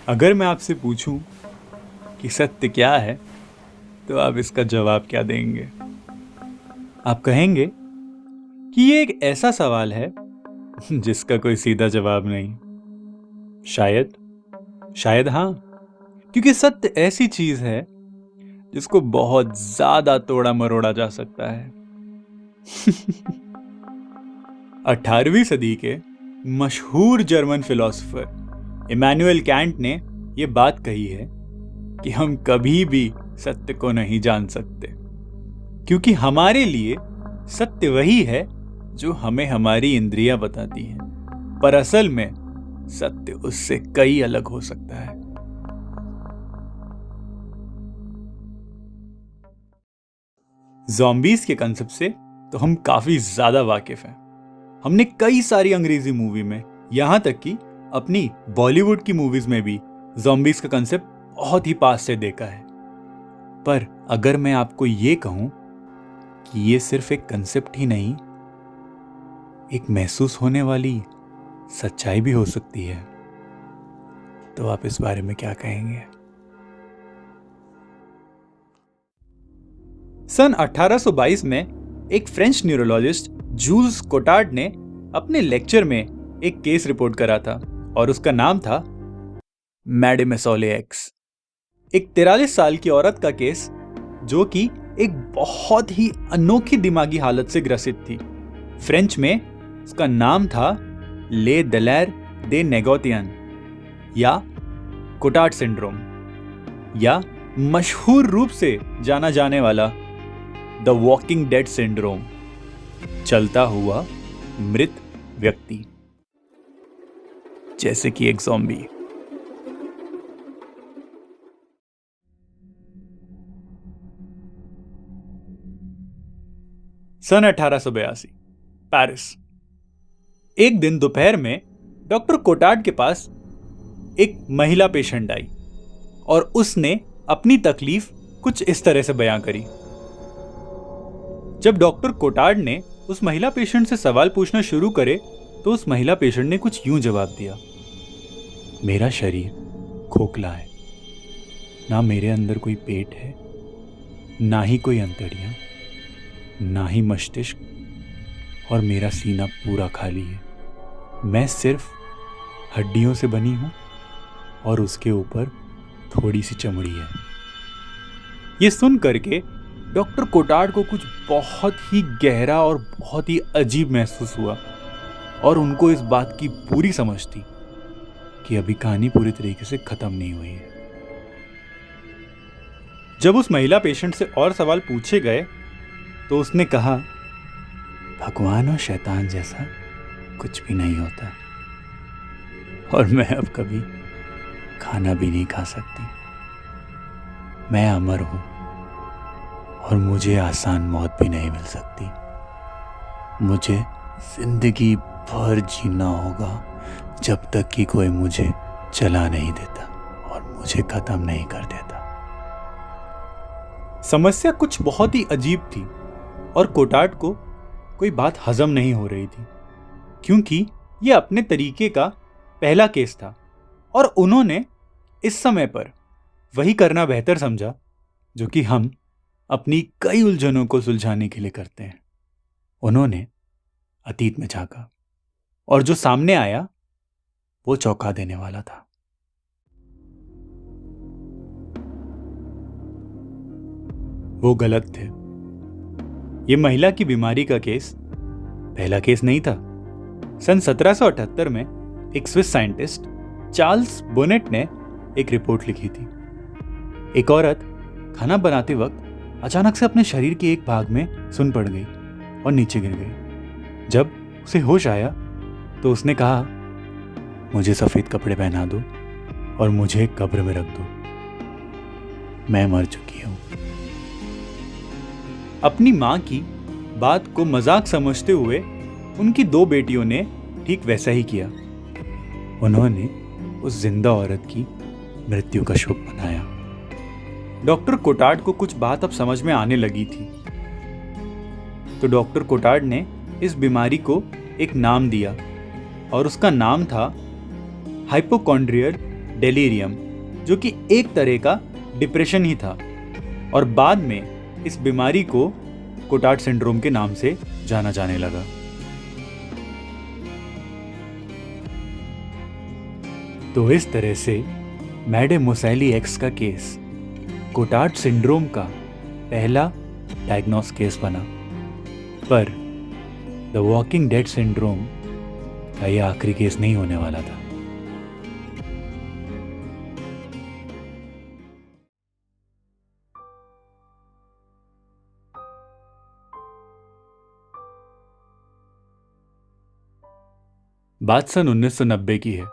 अगर मैं आपसे पूछूं कि सत्य क्या है, तो आप इसका जवाब क्या देंगे? आप कहेंगे कि ये एक ऐसा सवाल है जिसका कोई सीधा जवाब नहीं। शायद शायद हाँ, क्योंकि सत्य ऐसी चीज है जिसको बहुत ज्यादा तोड़ा मरोड़ा जा सकता है। 18वीं सदी के मशहूर जर्मन फिलोसोफर इमैनुअल कैंट ने यह बात कही है कि हम कभी भी सत्य को नहीं जान सकते, क्योंकि हमारे लिए सत्य वही है जो हमें हमारी इंद्रियां बताती हैं, पर असल में सत्य उससे कई अलग हो सकता है। ज़ॉम्बीज़ के कंसेप्ट से तो हम काफी ज्यादा वाकिफ हैं। हमने कई सारी अंग्रेजी मूवी में, यहां तक कि अपनी बॉलीवुड की मूवीज में भी ज़ॉम्बीज़ का कंसेप्ट बहुत ही पास से देखा है। पर अगर मैं आपको ये कहूं कि ये सिर्फ एक कंसेप्ट ही नहीं, एक महसूस होने वाली सच्चाई भी हो सकती है, तो आप इस बारे में क्या कहेंगे? सन 1822 में एक फ्रेंच न्यूरोलॉजिस्ट जूल्स कोटार्ड ने अपने लेक्चर में एक केस रिपोर्ट करा था और उसका नाम था मैडम एसोले एक्स। एक 43 साल की औरत का केस जो कि एक बहुत ही अनोखी दिमागी हालत से ग्रसित थी। फ्रेंच में उसका नाम था ले दलेर दे नेगोतियन या कोटार्ड सिंड्रोम, या मशहूर रूप से जाना जाने वाला द वॉकिंग डेड सिंड्रोम, चलता हुआ मृत व्यक्ति, जैसे कि एक ज़ॉम्बी। सन 1882 पेरिस। एक दिन दोपहर में डॉक्टर कोटार्ड के पास एक महिला पेशेंट आई और उसने अपनी तकलीफ कुछ इस तरह से बयां करी। जब डॉक्टर कोटार्ड ने उस महिला पेशेंट से सवाल पूछना शुरू करे तो उस महिला पेशेंट ने कुछ यूं जवाब दिया, मेरा शरीर खोखला है, ना मेरे अंदर कोई पेट है, ना ही कोई अंतड़ियां, ना ही मस्तिष्क, और मेरा सीना पूरा खाली है। मैं सिर्फ हड्डियों से बनी हूं और उसके ऊपर थोड़ी सी चमड़ी है। ये सुन करके डॉक्टर कोटार्ड को कुछ बहुत ही गहरा और बहुत ही अजीब महसूस हुआ और उनको इस बात की पूरी समझ थी कि अभी कहानी पूरी तरीके से खत्म नहीं हुई है। जब उस महिला पेशेंट से और सवाल पूछे गए तो उसने कहा, भगवान और शैतान जैसा कुछ भी नहीं होता और मैं अब कभी खाना भी नहीं खा सकती। मैं अमर हूं और मुझे आसान मौत भी नहीं मिल सकती। मुझे जिंदगी भर जीना होगा जब तक कि कोई मुझे जला नहीं देता और मुझे खत्म नहीं कर देता। समस्या कुछ बहुत ही अजीब थी और कोटार्ड को कोई बात हजम नहीं हो रही थी, क्योंकि यह अपने तरीके का पहला केस था और उन्होंने इस समय पर वही करना बेहतर समझा जो कि हम अपनी कई उलझनों को सुलझाने के लिए करते हैं। उन्होंने अतीत में झांका और जो सामने आया वो चौंका देने वाला था। वो गलत थे। ये महिला की बीमारी का केस पहला केस नहीं था। सन 1778 में एक स्विस साइंटिस्ट चार्ल्स बोनेट ने एक रिपोर्ट लिखी थी। एक औरत खाना बनाते वक्त अचानक से अपने शरीर के एक भाग में सुन्न पड़ गई और नीचे गिर गई। जब उसे होश आया तो उसने कहा, मुझे सफेद कपड़े पहना दो और मुझे कब्र में रख दो, मैं मर चुकी हूं। अपनी मां की बात को मजाक समझते हुए उनकी 2 बेटियों ने ठीक वैसा ही किया। उन्होंने उस जिंदा औरत की मृत्यु का शोक मनाया। डॉक्टर कोटार्ड को कुछ बात अब समझ में आने लगी थी, तो डॉक्टर कोटार्ड ने इस बीमारी को एक नाम दिया और उसका नाम था हाइपोकॉन्ड्रियल डेलीरियम, जो कि एक तरह का डिप्रेशन ही था, और बाद में इस बीमारी को कोटार्ड सिंड्रोम के नाम से जाना जाने लगा। तो इस तरह से मैडम मोसैली एक्स का केस कोटार्ड सिंड्रोम का पहला डायग्नोस केस बना, पर द वॉकिंग डेड सिंड्रोम का यह आखिरी केस नहीं होने वाला था। बात सन 1990 की है।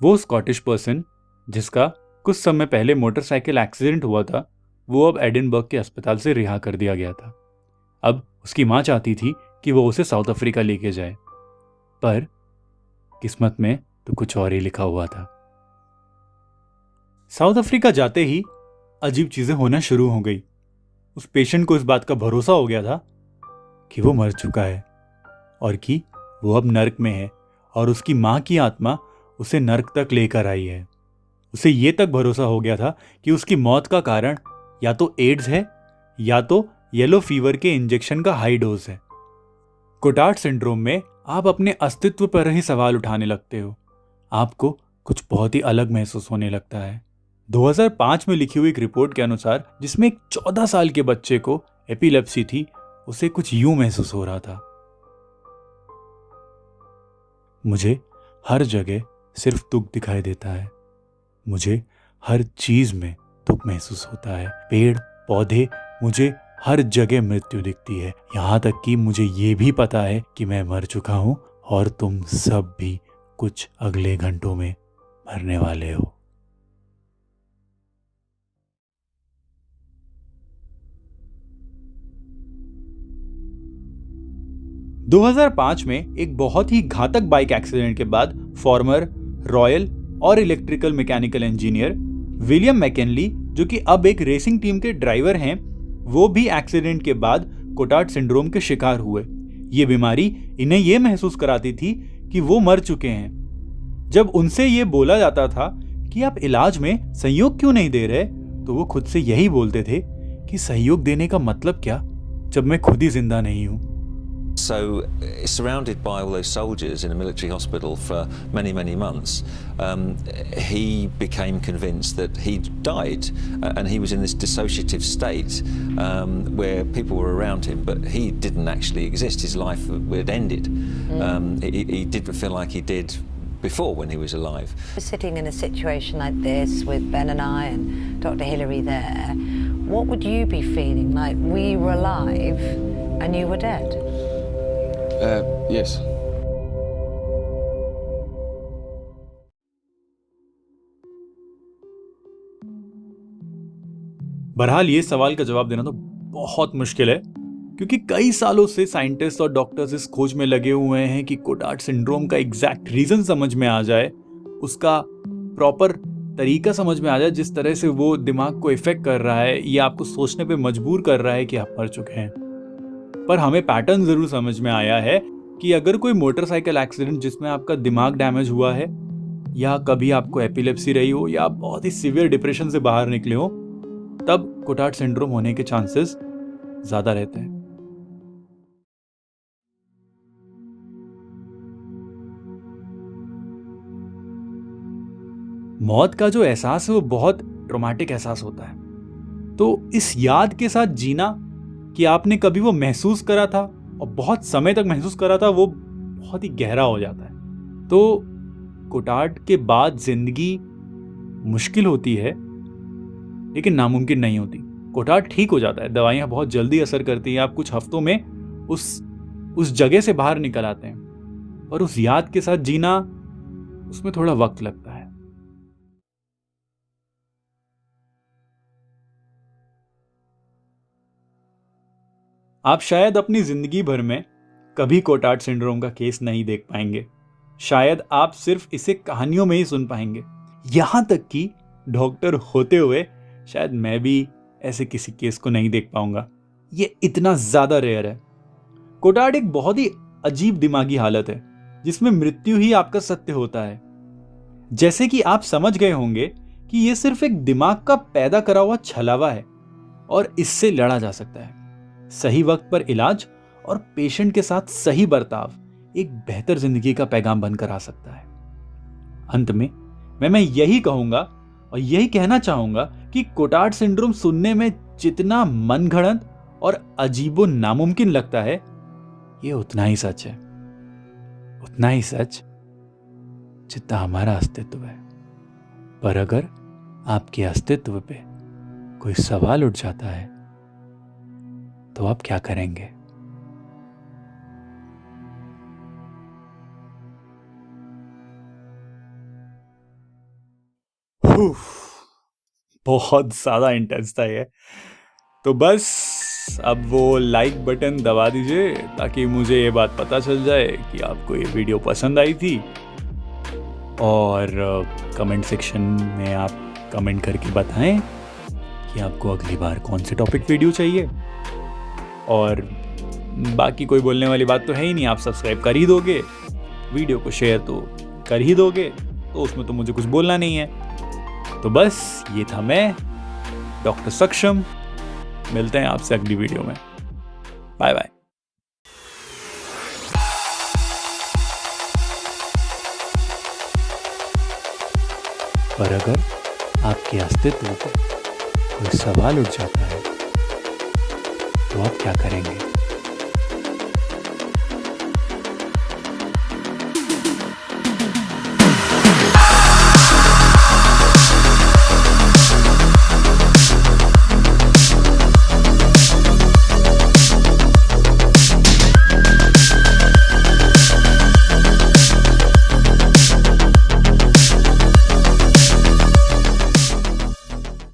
वो स्कॉटिश पर्सन जिसका कुछ समय पहले मोटरसाइकिल एक्सीडेंट हुआ था, वो अब एडिनबर्ग के अस्पताल से रिहा कर दिया गया था। अब उसकी मां चाहती थी कि वो उसे साउथ अफ्रीका लेके जाए, पर किस्मत में तो कुछ और ही लिखा हुआ था। साउथ अफ्रीका जाते ही अजीब चीजें होना शुरू हो गई। उस पेशेंट को इस बात का भरोसा हो गया था कि वो मर चुका है और कि वो अब नर्क में है, और उसकी मां की आत्मा उसे नर्क तक लेकर आई है। उसे ये तक भरोसा हो गया था कि उसकी मौत का कारण या तो एड्स है या तो येलो फीवर के इंजेक्शन का हाई डोज है। कोटार्ड सिंड्रोम में आप अपने अस्तित्व पर ही सवाल उठाने लगते हो। आपको कुछ बहुत ही अलग महसूस होने लगता है। 2005 में लिखी हुई एक रिपोर्ट के अनुसार, जिसमें एक 14 साल के बच्चे को एपिलेप्सी थी, उसे कुछ यूं महसूस हो रहा था। मुझे हर जगह सिर्फ दुख दिखाई देता है। मुझे हर चीज में दुख महसूस होता है। पेड़ पौधे, मुझे हर जगह मृत्यु दिखती है। यहां तक कि मुझे ये भी पता है कि मैं मर चुका हूं और तुम सब भी कुछ अगले घंटों में मरने वाले हो। दो 2005 में एक बहुत ही घातक बाइक एक्सीडेंट के बाद फॉर्मर रॉयल और इलेक्ट्रिकल मैकेनिकल इंजीनियर विलियम मैकेनली, जो कि अब एक रेसिंग टीम के ड्राइवर हैं, वो भी एक्सीडेंट के बाद कोटार्ड सिंड्रोम के शिकार हुए। ये बीमारी इन्हें ये महसूस कराती थी कि वो मर चुके हैं। जब उनसे ये बोला जाता था कि आप इलाज में सहयोग क्यों नहीं दे रहे, तो वो खुद से यही बोलते थे कि सहयोग देने का मतलब क्या, जब मैं खुद ही जिंदा नहीं हूं। So, surrounded by all those soldiers in a military hospital for many, many months, he became convinced that he'd died, and he was in this dissociative state where people were around him, but he didn't actually exist. His life had ended. He didn't feel like he did before when he was alive. Sitting in a situation like this with Ben and I and Dr. Hillary there, what would you be feeling? Like we were alive and you were dead? Yes. बहरहाल ये सवाल का जवाब देना तो बहुत मुश्किल है, क्योंकि कई सालों से साइंटिस्ट और डॉक्टर्स इस खोज में लगे हुए हैं कि कोटार्ड सिंड्रोम का एग्जैक्ट रीजन समझ में आ जाए, उसका प्रॉपर तरीका समझ में आ जाए, जिस तरह से वो दिमाग को इफेक्ट कर रहा है, ये आपको सोचने पे मजबूर कर रहा है कि आप मर चुके हैं। पर हमें पैटर्न जरूर समझ में आया है कि अगर कोई मोटरसाइकिल एक्सीडेंट जिसमें आपका दिमाग डैमेज हुआ है, या कभी आपको एपिलेप्सी रही हो, या आप बहुत ही सीवियर डिप्रेशन से बाहर निकले हो, तब कोटार्ड सिंड्रोम होने के चांसेस ज्यादा रहते हैं। मौत का जो एहसास है वो बहुत ट्रॉमेटिक एहसास होता है। तो इस याद के साथ जीना कि आपने कभी वो महसूस करा था और बहुत समय तक महसूस करा था, वो बहुत ही गहरा हो जाता है। तो कोटार्ड के बाद जिंदगी मुश्किल होती है, लेकिन नामुमकिन नहीं होती। कोटार्ड ठीक हो जाता है, दवाइयां बहुत जल्दी असर करती हैं, आप कुछ हफ्तों में उस जगह से बाहर निकल आते हैं। पर उस याद के साथ जीना, उसमें थोड़ा वक्त लगता है। आप शायद अपनी जिंदगी भर में कभी कोटार्ड सिंड्रोम का केस नहीं देख पाएंगे। शायद आप सिर्फ इसे कहानियों में ही सुन पाएंगे। यहां तक कि डॉक्टर होते हुए शायद मैं भी ऐसे किसी केस को नहीं देख पाऊंगा। ये इतना ज्यादा रेयर है। कोटार्ड एक बहुत ही अजीब दिमागी हालत है, जिसमें मृत्यु ही आपका सत्य होता है। जैसे कि आप समझ गए होंगे कि यह सिर्फ एक दिमाग का पैदा करा हुआ छलावा है और इससे लड़ा जा सकता है। सही वक्त पर इलाज और पेशेंट के साथ सही बर्ताव एक बेहतर जिंदगी का पैगाम बनकर आ सकता है। अंत में मैं यही कहूंगा और यही कहना चाहूंगा कि कोटार्ड सिंड्रोम सुनने में जितना मनगढ़ंत और अजीबो नामुमकिन लगता है, ये उतना ही सच है, उतना ही सच जितना हमारा अस्तित्व है। पर अगर आपके अस्तित्व पे कोई सवाल उठ जाता है तो आप क्या करेंगे? बहुत ज्यादा इंटेंस था ये। तो बस अब वो लाइक बटन दबा दीजिए ताकि मुझे ये बात पता चल जाए कि आपको ये वीडियो पसंद आई थी, और कमेंट सेक्शन में आप कमेंट करके बताएं कि आपको अगली बार कौन से टॉपिक वीडियो चाहिए। और बाकी कोई बोलने वाली बात तो है ही नहीं, आप सब्सक्राइब कर ही दोगे, वीडियो को शेयर तो कर ही दोगे, तो उसमें तो मुझे कुछ बोलना नहीं है। तो बस ये था मैं, डॉक्टर सक्षम। मिलते हैं आपसे अगली वीडियो में। Bye bye. पर अगर आपके अस्तित्व पर कोई सवाल उठ जाता है तो आप क्या करेंगे?